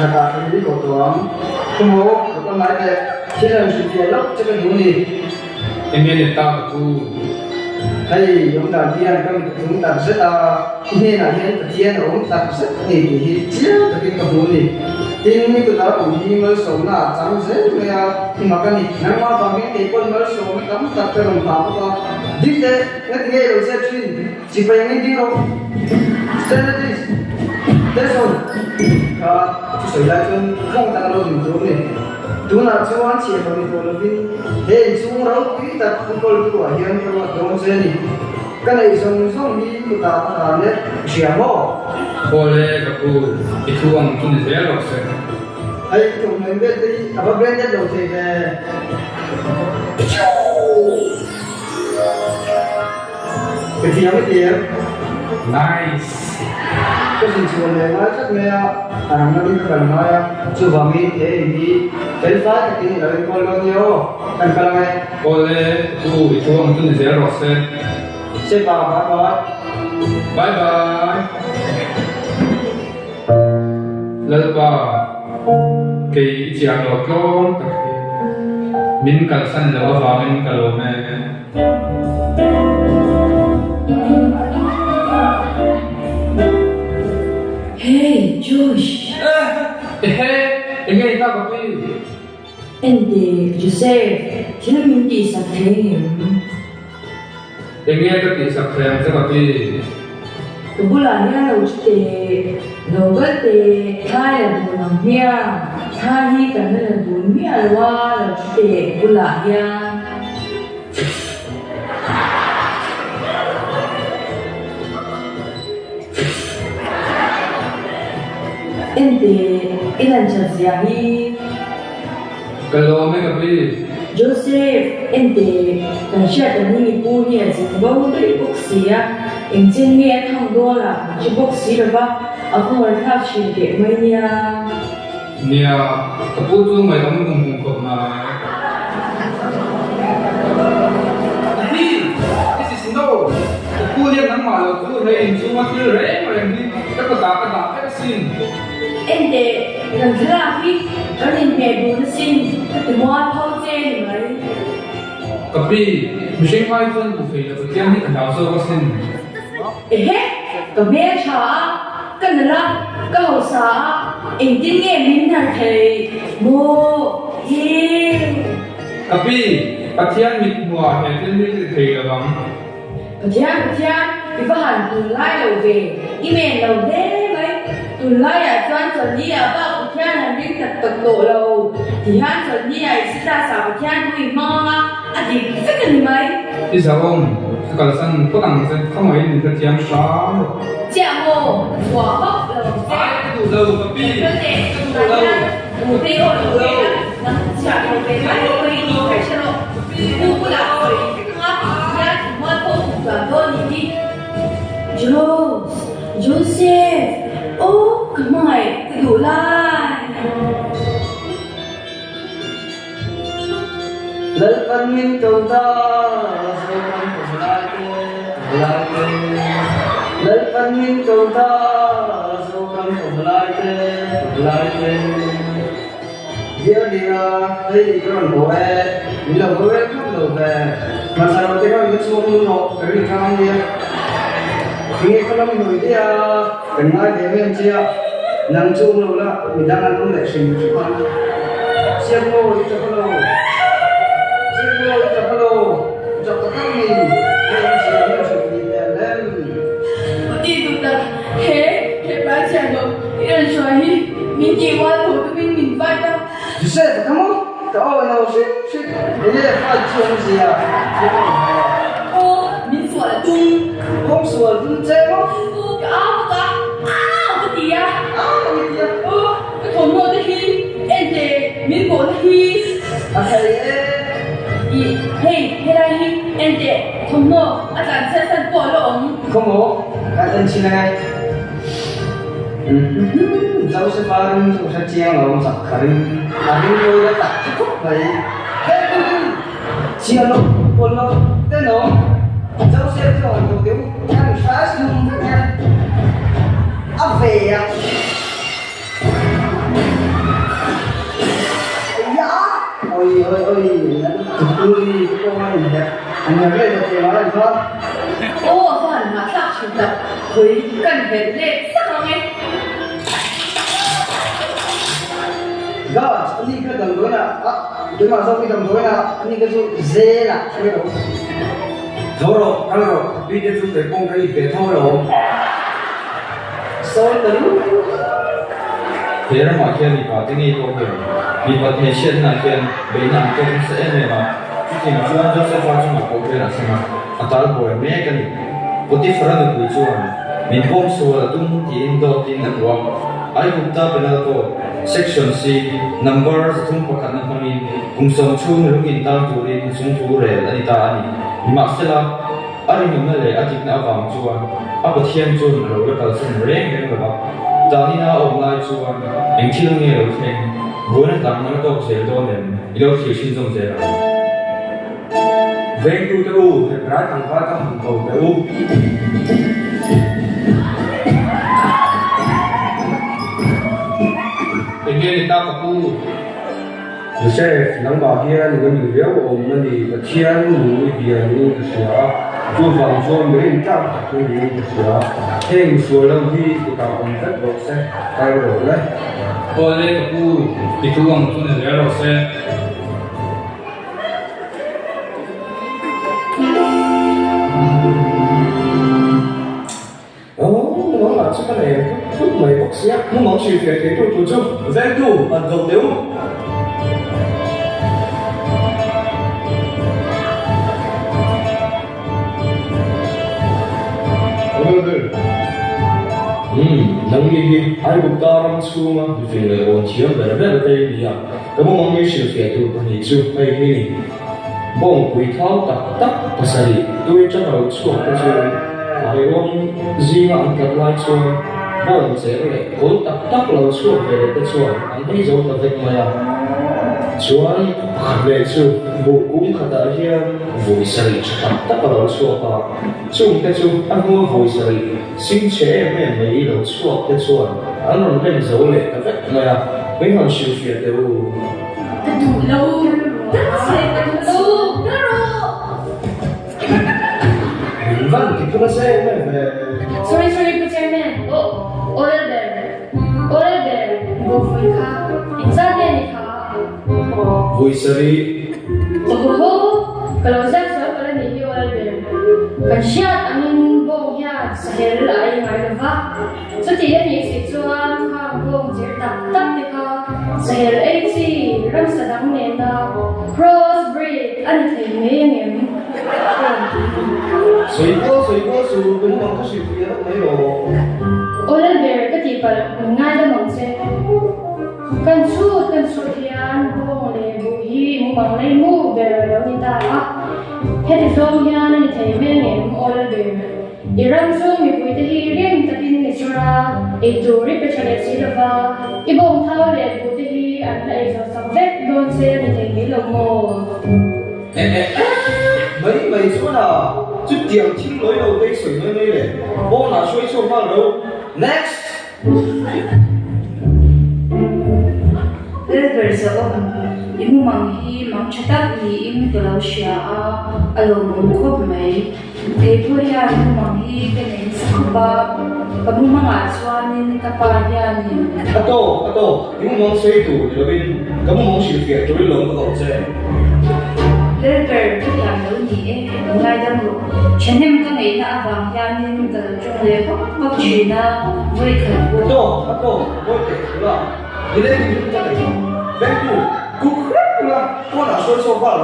Kata ini kau tuang, semua kau mana siapa yang sudah cakap ini. Ini letak tu. Hei, chúng ta kia chúng ta rất là ini là hiện tiền chúng ta rất nhiều thì chia được cái công việc tin như tụi ta cũng đi mới sống là chẳng dễ bây giờ thì mà cái này năm mà bằng cái quân mới sống mới cắm tập cái đồng phạm của đi thế cái nghe rồi sẽ chuyên chỉ phải nghe đi đâu thế rồi sửa lại chân không tăng đâu được rồi này đúng là chú anh chị phải đi rồi viên hey chú đâu cái tập không có của hiện trong đồng dễ này cái này xong đi tụi ta làm đấy chèo mỏ Boleh aku itu ang tu ni saya loh saya. Hey, tụi mình biết đi, apa biết nhất đầu thì về cái gì mới tiền Nice. cái gì chuồn này nói chắc nghe nó đi cần nói chưa vào mi thế thì cái phát cái tiếng là con lo nhiều cần cần này Boleh aku itu ang tu ni saya loh saya. sẽ vào bye bye Bye bye. Lalpa kay chiang lo klon takhi min kalsan lo awangin kalome. Hey, Josh. Ingay ita kapi. Ende, Joseph. Sino hindi sa kayo? Ingay kapi sa krem sa kapi. Kabula niya uste. Logate, kaya mo ng miya. Kahi ka na lang doon miya. Alwa, uste. Kabula niya. Ende, ilan siya siyahi? Kalome kapi. Joseph, ente, dan siya tani po niya zingbaw dari boksiya, ang niya ang dola, si boksi ba? Ako marhab siya di may niya. Niya kaputo may kami kumungkot na. Hey, this is no. Kuliah ng malo tu, hey, cuma kira rem ni. Kata sin. Ente, dan grafi, dan ente bunusin, ketemuan tau jen may. Tapi, mesti mai tuan tu feel tu tiang ni kena so sin. Kami siya, kanala, kausa, ang tingin minna kay mo, Tapi, patian mit mua hetin ni feel bang. Patian, ibahan tulay lo ve, email lo de may. Tulay à chuyên chuẩn đi à bao của thiên là những thật tật độ lâu thì hắn chuẩn đi à sẽ ra sao của thiên vui mong á thì rất là mấy Isawong, kalau san potang san kamu ini tertiang sam. chạm hồ của bốc lâu Ai tu đâu tapi. cơ thể tu lâu một tí hồi đầu về nó chạm hồ về mắt hồ đi đi phải cho nó tu cũng là rồi ngót nhá ngót tu và thôi đi Joseph come on, đủ lại. lấy văn minh cầu ta rồi văn của lại lấy văn minh cầu ta rồi văn của lại giờ đi đây thì cái bằng bộ mình làm bộ rất là về mà sao mà cái đó những số nó nộp cái gì trong đi khi có lắm người đi cần nói về bên chia nằm chung lâu là mình đang ăn uống lại sinh chút con xem ngô đi cho con chọc các mình em sẽ làm sự gì lên đi tụt tập thế bác chàng rồi yên rồi mình chỉ qua thủ tụi mình vai đâu Giuseppe come on oh no shit đây là phải chuyện gì mình sửa là tung không sửa tung chế không cái gì à cái thùng mua cái gì em để mình bỏ cái gì hey đây em để thùng mua anh đang xem bỏ lỏng không có cái tên chi này dẫu sẽ phán dẫu sẽ chiang lòng sặc khởi là những người đã đặt cho khúc vậy chiang lòng buồn lòng tên nó dẫu sẽ cho nhiều tiếng ăn phá dùng nha áp về à ơi tôi có ai nhỉ anh nhớ lên được thì nói là không ô phần mà sắp chủ tập với cần phải lên sắc không em God anh cái đồng đối là cái mà sau khi đồng đối là anh cái số dê là cái đâu thôi rồi ăn rồi đi cho chú cái con cái để thôi rồi số tính thế là mọi khi thì có cái này có hiểu vì có thể hiện là hiện bên nào cũng sẽ này mà chú chỉ chú ăn cho sẽ qua cho một câu chuyện là xem mà ta là bồi mẹ cái này có tí phần là quý chú à mình không số là tung tin đầu tiên là của ai cũng ta bên đó section C number tung phát khả năng mình cùng sống chung lúc in tăng tu đi chung tu rồi là đi ta anh mà sẽ là anh mình nói là anh na vàng chú anh anh có thiên chú rồi cái đầu sen rèn cái đó ta đi na online chú anh anh chỉ nghe được thêm bữa nay tạm nói đâu sẽ đâu nên yêu thiếu sinh trong sẽ là ven tu tu rải thằng phá các hàng cầu tu tình nghe thì tao có tu有些能把天那个女人我们的天路边那个是啊，就放说没人站就那个是啊，听说了的就搞我们这个噻，带我来。 tôi đây có tu thì tu bằng tu này rồi sẽ nó là cái này thuốc mày bác sĩ nó mong sự việc thì tôi chung ven tu ẩn dòng nếu nang gigi ai buktaram chunga vile on thiam ber ber te nia kamo mangi shil fe tu pani chu ai ni bong pui thau tak tak pasari tui cha ro chu ta chu ai rom zinga an kat lai chu bong che le ko tak tak lo chu ve te chu an ni zo ta vek maya chuan le chu bu kum khata hian vui sari chu tak tak lo chu pa chung te chu an ho vui sari sinh trẻ mẹ mấy đầu chuột cái chuột anh còn bên dấu lệ cái vết này mấy hòn siêu việt đều cái đủ lâu rất là lâu mình vẫn thì không sẽ về sorry, but chairman. Order there. Go for it, car. Exactly, any car. vui sari Kalau Zak saya kalau ni order there. Pensiat angin bong ya, sahel lai ngai leva. So tiada ni situan hang bong jer tak ni ka. Sahel AC ram sedang nenda. Crossbreed anh thấy mấy em.水果树本往个水边没有 Order there cái gì phải ngay đó mong xem. Kan su hian bong le bu hi mu bang le mu ber lo ni ta a he ti zong hian ni thei me ngem order ber iram su mi pui te hi rim ta tin ni sura e tu ri pe chale si lova I bong thau le bu te hi an la e zo sa vek don se ni thei mi lo mo mấy chỗ nào chút tiềnทิ้งlối đầu cây sủi nơi này bố là suối sông vào đâu next Level sa imu manghi mang chatak hi imu Malaysia along khop mai ke puya imu manghi ke nen sakba kamu mga swanin kapaya ni ato những món xây tủ thì bên có một món sự việc tôi lớn của cậu chơi Level cái làm đâu nhỉ ngay đâm lộ chenem ka ngai na awang yanin da chung le bak china voi khan bo ato voi kể là đi lên thì chúng ta phải bên tủ cục hết là con là suối sông vào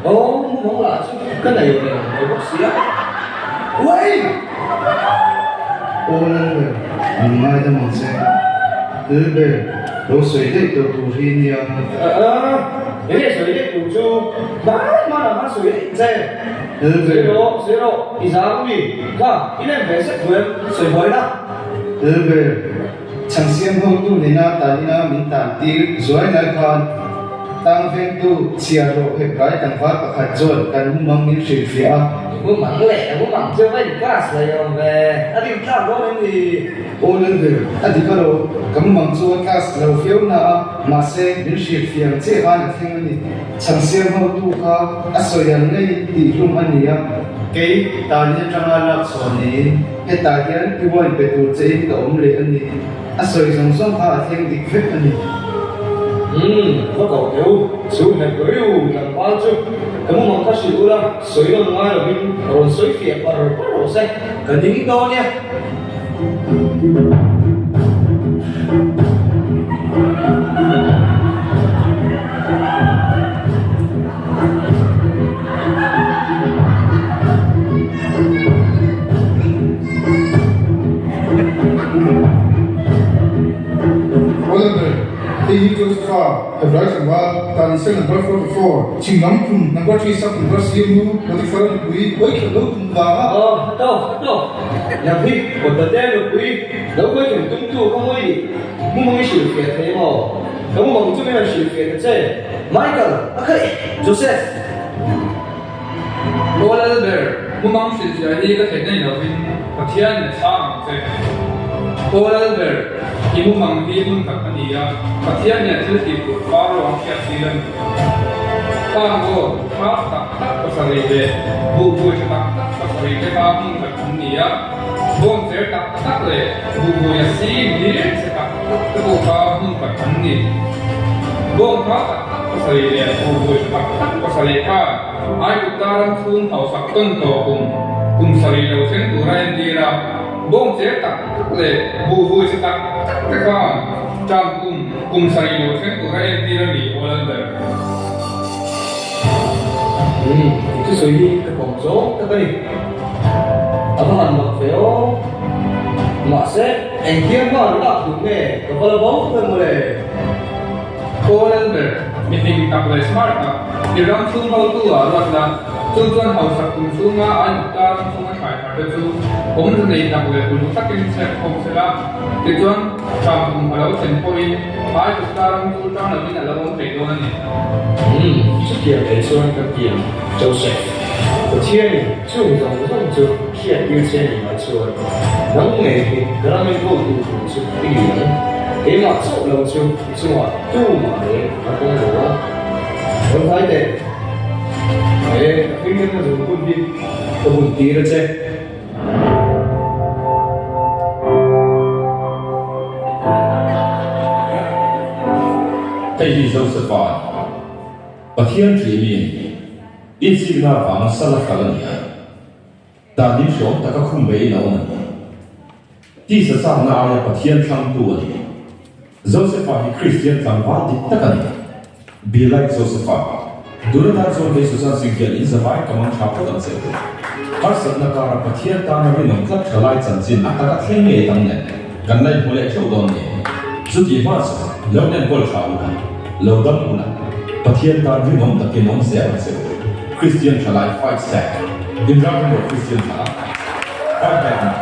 đâu món là cái này là bác sĩ á ui ô lần mình mai tâm hồn xe từ bề lỗ sấy đấy từ tù hi nia cái này sấy đấy tủ chu bái mà là sấy đấy dè từ bề sấy độ thì giá cũng gì cả cái này phải sẽ thuê sấy mới đó từ bề chẳng xem hôm tu nên na ta đi na mình tạm ti rồi na con tang ven tu chia ro he kai tang fa pakhat chon kan mang in sil fia bố mắng lẹ bố mắng chưa phải gas là yom về anh đi làm đó nên thì o len ve adi ka ro kam mang chu kas lo fiu na ma se in sil fia che han thing ani chang siam ho tu kha asoyan nei ti lum ania ke ta ni tanga la choni he ta hian pi boin pe tu che in ka om le ani asoi song song kha thing dik vet ani nó còn thiếu số này có yêu làm bao nhiêu cái món cá sấu là sấy nó ngoài là bên rồi sấy phiệt và rồi bắt đầu xay cần những cái đó nha Hebraische Wahl, dann ist number 44. Chingam kum number 3 sub number 3 mu, what if we wait a look vào đâu nhà phi một tờ đen được quý đâu có thể tung tu không có gì muốn mong cái sự phiệt thế mà không mong cho mình sự phiệt thế Michael okay Joseph Lord Elder muốn mong sự phiệt cái thể này là vì phát hiện là sao thế Lord Elder khi muốn mong khi muốn gặp anh ấy phát hiện là thứ gì của phá rồi khi anh ấy Tango, tak pasal ini, bubu tak pasal ini kami bertemu dia. Bon saya tak le, bubu yang si dia tak tu kami bertemu. Bon tak pasal ini, bubu tak pasal ini. Ai utaran sun tahu sakun tahu sari lausen turai dia. Bon saya tak le, bubu tak kan jam sari lausen turai dia ni orang ber. Cái suy nghĩ cái bóng số cái gì ở phần mặt phiếu mà sẽ anh kia có nó là đúng nghề có bao bóng cái mùa này Lord Elder meeting tak boleh smart tak dirang sun hau tu aras lah tujuan hau sakun sunga an utaran sunga kai pada tu om sendiri tak boleh dulu sakin set om sela tujuan kampung halau sempoi ai utaran sultan lebih dalam om pedonan ni trước kia cái số anh kia Joseph của thiên chung dùng cho hiện như thế này mà cho nắng ngày thì cái là mình vô tu tu chút cái gì nữa cái mà số lâu chung chung mà tu mà để nó không đủ không phải để cái cái nó dùng quân đi đó chứ Đây là Joseph Và thiên chỉ miền ít gì là vắng sa là khá là nhiều ta đi xuống ta có không mấy nào nữa đi sa sa na là và thiên sang tu này Joseph là Christian sang vào đi tất cả này be like Joseph đối với chúng tôi sẽ sinh ra in zavai cảm ơn chào các bạn sẽ har sat na kara và thiên ta na bên nông thất trở lại chân chính ta các thiên nghệ tăng này gần đây một lễ châu đón này chút gì mà sao lâu nên bol chào này lâu đâm cũng này và thiên ta với nông tập kiến nông sẽ là sẽ Christian trở lại fight set in Dragon Ball Christian trở lại fight back